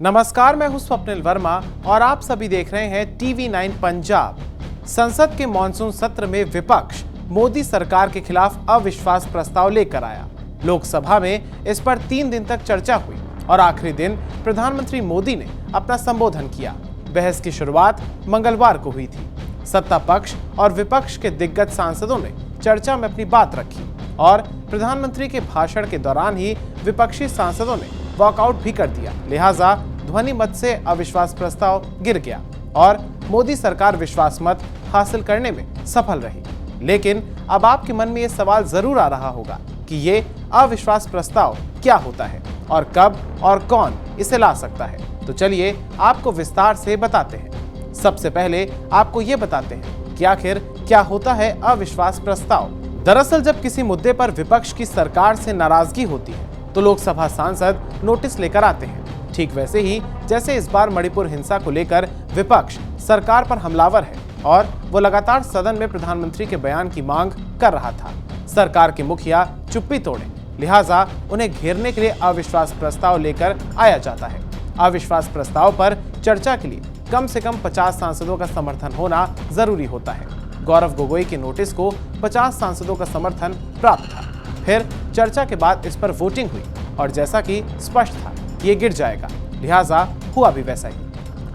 नमस्कार, मैं हूं स्वप्निल वर्मा और आप सभी देख रहे हैं टीवी 9 पंजाब। संसद के मॉनसून सत्र में विपक्ष मोदी सरकार के खिलाफ अविश्वास प्रस्ताव लेकर आया। लोकसभा में इस पर 3 दिन तक चर्चा हुई और आखिरी दिन प्रधानमंत्री मोदी ने अपना संबोधन किया। बहस की शुरुआत मंगलवार को हुई थी। सत्ता पक्ष और विपक्ष के दिग्गज सांसदों ने चर्चा में अपनी बात रखी और प्रधानमंत्री के भाषण के दौरान ही विपक्षी सांसदों ने वॉकआउट भी कर दिया। लिहाजा ध्वनि मत से अविश्वास प्रस्ताव गिर गया और मोदी सरकार विश्वास मत हासिल करने में सफल रही। लेकिन अब आपके मन में ये सवाल जरूर आ रहा होगा कि ये अविश्वास प्रस्ताव क्या होता है और कब और कौन इसे ला सकता है। तो चलिए आपको विस्तार से बताते हैं। सबसे पहले आपको ये बताते हैं कि आखिर क्या होता है अविश्वास प्रस्ताव। दरअसल जब किसी मुद्दे पर विपक्ष की सरकार से नाराजगी होती है तो लोकसभा सांसद नोटिस लेकर आते हैं। ठीक वैसे ही जैसे इस बार मणिपुर हिंसा को लेकर विपक्ष सरकार पर हमलावर है और वो लगातार सदन में प्रधानमंत्री के बयान की मांग कर रहा था। सरकार के मुखिया चुप्पी तोड़े, लिहाजा उन्हें घेरने के लिए अविश्वास प्रस्ताव लेकर आया जाता है। अविश्वास प्रस्ताव पर चर्चा के लिए कम से कम 50 सांसदों का समर्थन होना जरूरी होता है। गौरव गोगोई के नोटिस को 50 सांसदों का समर्थन प्राप्त था। फिर चर्चा के बाद इस पर वोटिंग हुई और जैसा कि स्पष्ट था कि ये गिर जाएगा, लिहाजा हुआ भी वैसा ही।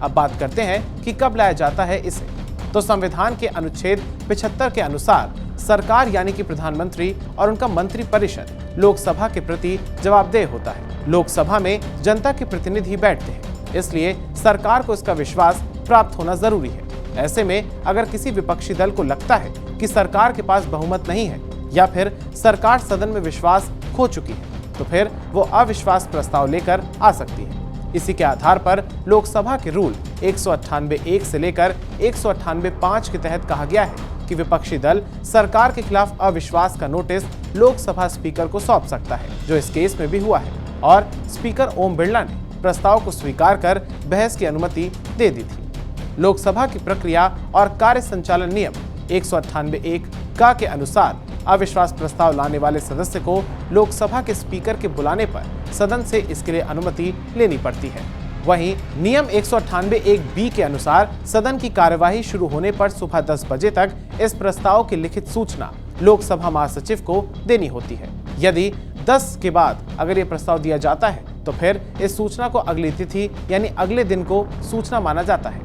अब बात करते हैं कि कब लाया जाता है इसे। तो संविधान के अनुच्छेद 75 के अनुसार सरकार यानी कि प्रधानमंत्री और उनका मंत्रिपरिषद लोकसभा के प्रति जवाबदेह होता है। लोकसभा में जनता के प्रतिनिधि बैठते हैं, इसलिए सरकार को इसका विश्वास प्राप्त होना जरूरी है। ऐसे में अगर किसी विपक्षी दल को लगता है कि सरकार के पास बहुमत नहीं है या फिर सरकार सदन में विश्वास खो चुकी है तो फिर वो अविश्वास प्रस्ताव लेकर आ सकती है। इसी के आधार पर लोकसभा के रूल 198(1) से लेकर 198(5) के तहत कहा गया है कि विपक्षी दल सरकार के खिलाफ अविश्वास का नोटिस लोकसभा स्पीकर को सौंप सकता है, जो इस केस में भी हुआ है और स्पीकर ओम बिरला ने प्रस्ताव को स्वीकार कर बहस की अनुमति दे दी थी। लोकसभा की प्रक्रिया और कार्य संचालन नियम 198(1) का के अनुसार अविश्वास प्रस्ताव लाने वाले सदस्य को लोकसभा के स्पीकर के बुलाने पर सदन से इसके लिए अनुमति लेनी पड़ती है। वहीं नियम 198(1)(b) के अनुसार सदन की कार्यवाही शुरू होने पर सुबह 10 बजे तक इस प्रस्ताव की लिखित सूचना लोकसभा महासचिव को देनी होती है। यदि 10 के बाद अगर ये प्रस्ताव दिया जाता है तो फिर इस सूचना को अगली तिथि यानी अगले दिन को सूचना माना जाता है।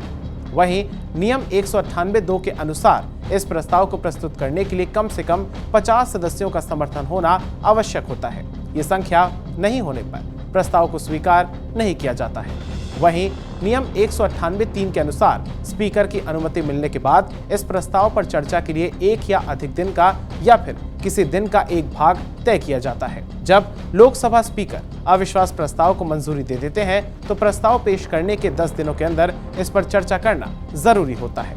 वहीं नियम 198(2) के अनुसार इस प्रस्ताव को प्रस्तुत करने के लिए कम से कम 50 सदस्यों का समर्थन होना आवश्यक होता है। ये संख्या नहीं होने पर प्रस्ताव को स्वीकार नहीं किया जाता है। वहीं नियम 198(3) के अनुसार स्पीकर की अनुमति मिलने के बाद इस प्रस्ताव पर चर्चा के लिए एक या अधिक दिन का या फिर किसी दिन का एक भाग तय किया जाता है। जब लोकसभा स्पीकर अविश्वास प्रस्ताव को मंजूरी दे देते हैं तो प्रस्ताव पेश करने के 10 दिनों के अंदर इस पर चर्चा करना जरूरी होता है।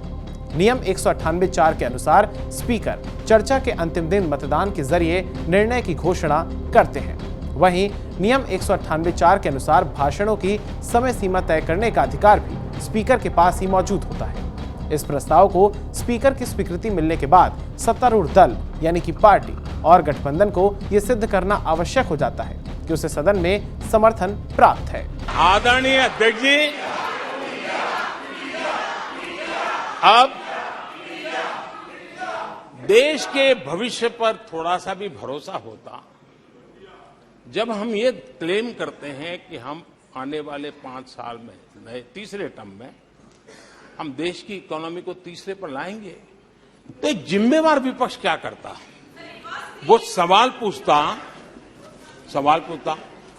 नियम 198(4) के अनुसार स्पीकर चर्चा के अंतिम दिन मतदान के जरिए निर्णय की घोषणा करते हैं। वहीं नियम 198(4) के अनुसार भाषणों की समय सीमा तय करने का अधिकार भी स्पीकर के पास ही मौजूद होता है। इस प्रस्ताव को स्पीकर की स्वीकृति मिलने के बाद सत्तारूढ़ दल यानी कि पार्टी और गठबंधन को यह सिद्ध करना आवश्यक हो जाता है कि उसे सदन में समर्थन प्राप्त है। आदरणीय अध्यक्ष जी, अब देश के भविष्य पर थोड़ा सा भी भरोसा होता जब हम ये क्लेम करते हैं कि हम आने वाले 5 साल में नए तीसरे टर्म में हम देश की इकोनॉमी को तीसरे पर लाएंगे, तो जिम्मेवार विपक्ष क्या करता? वो सवाल पूछता,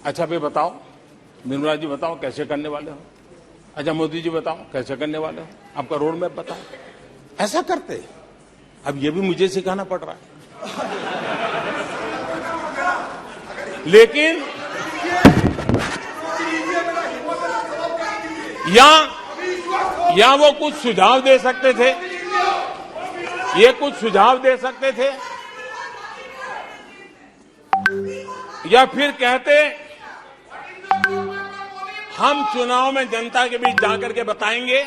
अच्छा भाई बताओ, निर्मला जी बताओ कैसे करने वाले हो, अच्छा मोदी जी बताओ कैसे करने वाले हो, आपका रोड मैप बताओ। ऐसा करते। अब ये भी मुझे सिखाना पड़ रहा है। लेकिन या वो कुछ सुझाव दे सकते थे, ये कुछ सुझाव दे सकते थे, या फिर कहते हम चुनाव में जनता के बीच जाकर के बताएंगे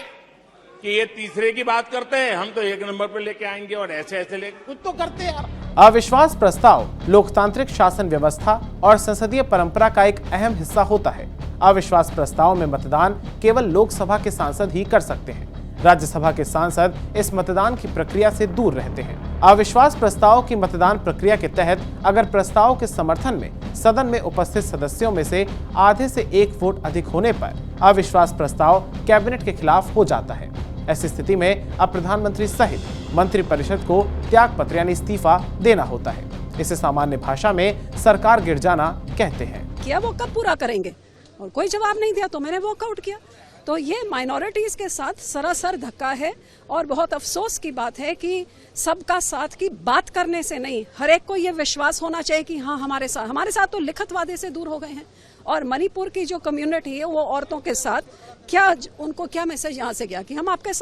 कि ये तीसरे की बात करते हैं, हम तो 1 नंबर पे लेके आएंगे और ऐसे लेके कुछ तो करते यार। अविश्वास प्रस्ताव लोकतांत्रिक शासन व्यवस्था और संसदीय परंपरा का एक अहम हिस्सा होता है। अविश्वास प्रस्ताव में मतदान केवल लोकसभा के सांसद ही कर सकते हैं। राज्यसभा के सांसद इस मतदान की प्रक्रिया से दूर रहते हैं। अविश्वास प्रस्ताव की मतदान प्रक्रिया के तहत अगर प्रस्ताव के समर्थन में सदन में उपस्थित सदस्यों में से आधे से एक वोट अधिक होने पर अविश्वास प्रस्ताव कैबिनेट के खिलाफ हो जाता है। ऐसी स्थिति में अब प्रधानमंत्री सहित मंत्रिपरिषद को त्याग पत्र यानी इस्तीफा देना होता है। इसे सामान्य भाषा में सरकार गिर जाना कहते हैं। किया वो कब पूरा करेंगे, और कोई जवाब नहीं दिया तो मैंने वॉकआउट किया। तो ये माइनॉरिटीज के साथ सरासर धक्का है और बहुत अफसोस की बात है कि सबका साथ की बात करने से नहीं, हर एक को ये विश्वास होना चाहिए कि हाँ हमारे साथ तो लिखित वादे से दूर हो गए हैं। और मणिपुर की जो कम्युनिटी है वो औरतों के साथ उनको क्या मैसेज यहाँ से गया कि हम आपके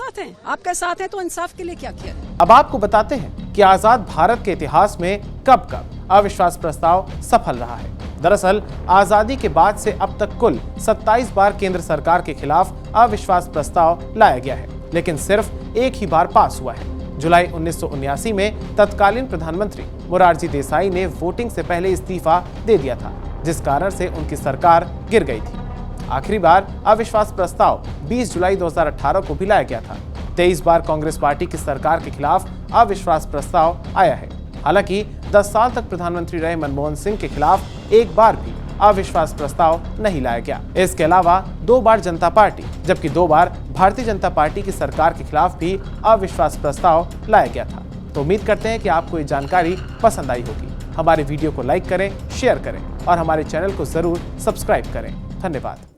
साथ हैं तो इंसाफ के लिए क्या किया। अब आपको बताते हैं कि आजाद भारत के इतिहास में कब कब अविश्वास प्रस्ताव सफल रहा है। दरअसल आजादी के बाद से अब तक कुल 27 बार केंद्र सरकार के खिलाफ अविश्वास प्रस्ताव लाया गया है, लेकिन सिर्फ एक ही बार पास हुआ है। जुलाई 1979 में तत्कालीन प्रधानमंत्री मोरारजी देसाई ने वोटिंग से पहले इस्तीफा दे दिया था, जिस कारण से उनकी सरकार गिर गई थी। आखिरी बार अविश्वास प्रस्ताव 20 जुलाई 2018 को भी लाया गया था। 23 बार कांग्रेस पार्टी की सरकार के खिलाफ अविश्वास प्रस्ताव आया है। हालांकि 10 साल तक प्रधानमंत्री रहे मनमोहन सिंह के खिलाफ एक बार भी अविश्वास प्रस्ताव नहीं लाया गया। इसके अलावा 2 बार जनता पार्टी जबकि 2 बार भारतीय जनता पार्टी की सरकार के खिलाफ भी अविश्वास प्रस्ताव लाया गया था। तो उम्मीद करते हैं कि आपको ये जानकारी पसंद आई होगी। हमारे वीडियो को लाइक करें, शेयर करें और हमारे चैनल को जरूर सब्सक्राइब करें। धन्यवाद।